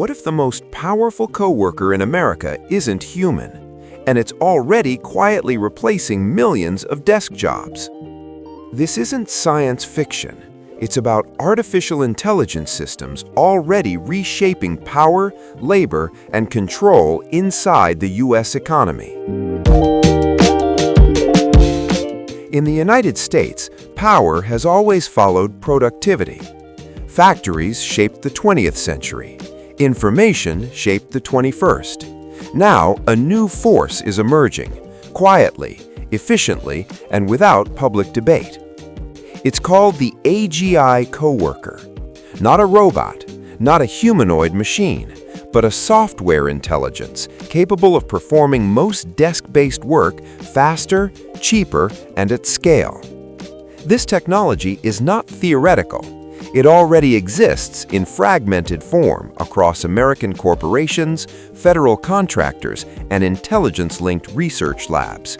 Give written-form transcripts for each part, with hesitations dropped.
What if the most powerful coworker in America isn't human, and it's already quietly replacing millions of desk jobs? This isn't science fiction. It's about artificial intelligence systems already reshaping power, labor, and control inside the U.S. economy. In the United States, power has always followed productivity. Factories shaped the 20th century. Information shaped the 21st. Now, a new force is emerging, quietly, efficiently, and without public debate. It's called the AGI coworker. Not a robot, not a humanoid machine, but a software intelligence capable of performing most desk-based work faster, cheaper, and at scale. This technology is not theoretical. It already exists in fragmented form across American corporations, federal contractors, and intelligence-linked research labs.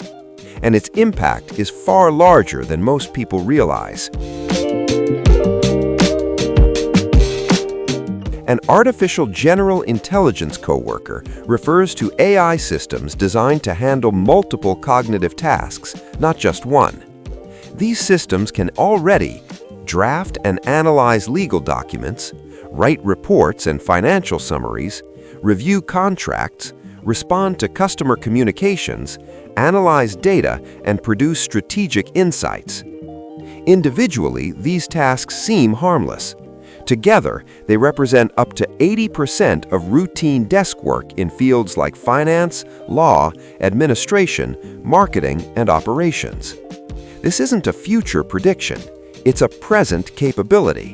And its impact is far larger than most people realize. An artificial general intelligence coworker refers to AI systems designed to handle multiple cognitive tasks, not just one. These systems can already draft and analyze legal documents, write reports and financial summaries, review contracts, respond to customer communications, analyze data, and produce strategic insights. Individually, these tasks seem harmless. Together, they represent up to 80% of routine desk work in fields like finance, law, administration, marketing, and operations. This isn't a future prediction. It's a present capability.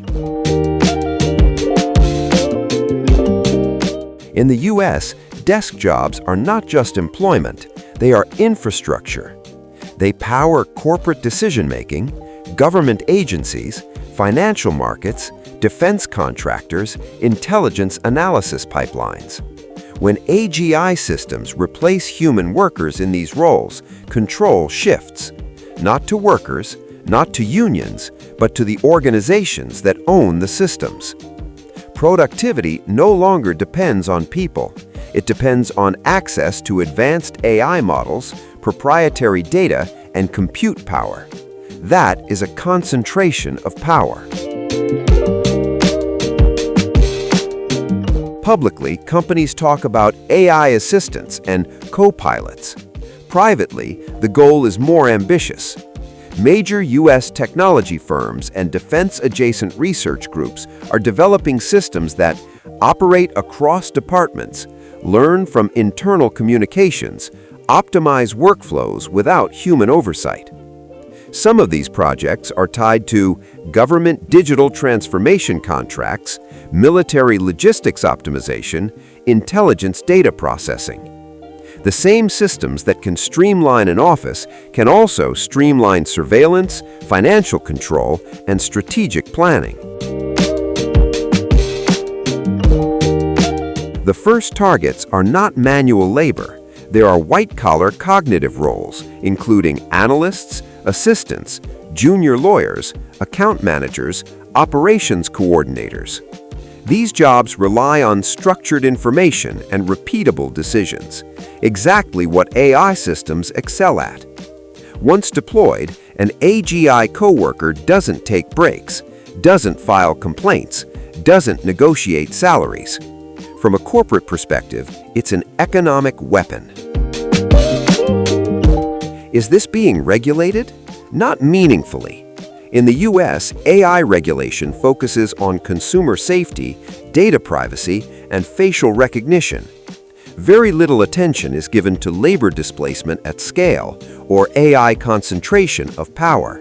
In the U.S., desk jobs are not just employment, they are infrastructure. They power corporate decision-making, government agencies, financial markets, defense contractors, intelligence analysis pipelines. When AGI systems replace human workers in these roles, control shifts, not to workers, not to unions, but to the organizations that own the systems. Productivity no longer depends on people. It depends on access to advanced AI models, proprietary data, and compute power. That is a concentration of power. Publicly, companies talk about AI assistants and co-pilots. Privately, the goal is more ambitious. Major U.S. technology firms and defense-adjacent research groups are developing systems that operate across departments, learn from internal communications, optimize workflows without human oversight. Some of these projects are tied to government digital transformation contracts, military logistics optimization, intelligence data processing. The same systems that can streamline an office can also streamline surveillance, financial control, and strategic planning. The first targets are not manual labor. They are white-collar cognitive roles, including analysts, assistants, junior lawyers, account managers, operations coordinators. These jobs rely on structured information and repeatable decisions, exactly what AI systems excel at. Once deployed, an AGI coworker doesn't take breaks, doesn't file complaints, doesn't negotiate salaries. From a corporate perspective, it's an economic weapon. Is this being regulated? Not meaningfully. In the U.S., AI regulation focuses on consumer safety, data privacy, and facial recognition. Very little attention is given to labor displacement at scale or AI concentration of power.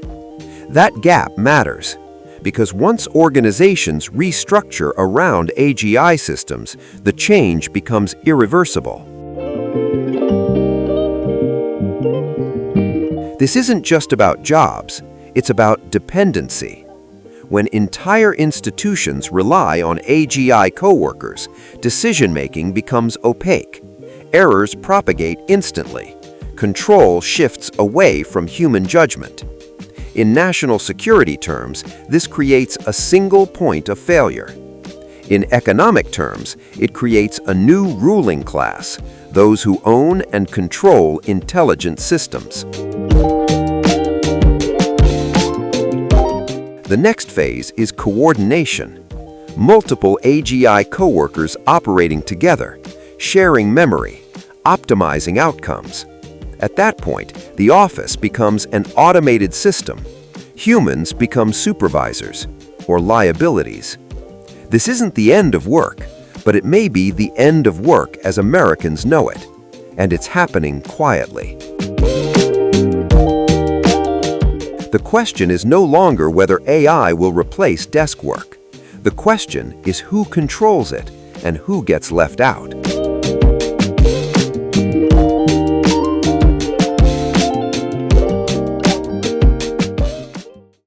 That gap matters, because once organizations restructure around AGI systems, the change becomes irreversible. This isn't just about jobs. It's about dependency. When entire institutions rely on AGI coworkers, decision-making becomes opaque. Errors propagate instantly. Control shifts away from human judgment. In national security terms, this creates a single point of failure. In economic terms, it creates a new ruling class, those who own and control intelligent systems. The next phase is coordination. Multiple AGI coworkers operating together, sharing memory, optimizing outcomes. At that point, the office becomes an automated system. Humans become supervisors, or liabilities. This isn't the end of work, but it may be the end of work as Americans know it, and it's happening quietly. The question is no longer whether AI will replace desk work. The question is who controls it and who gets left out.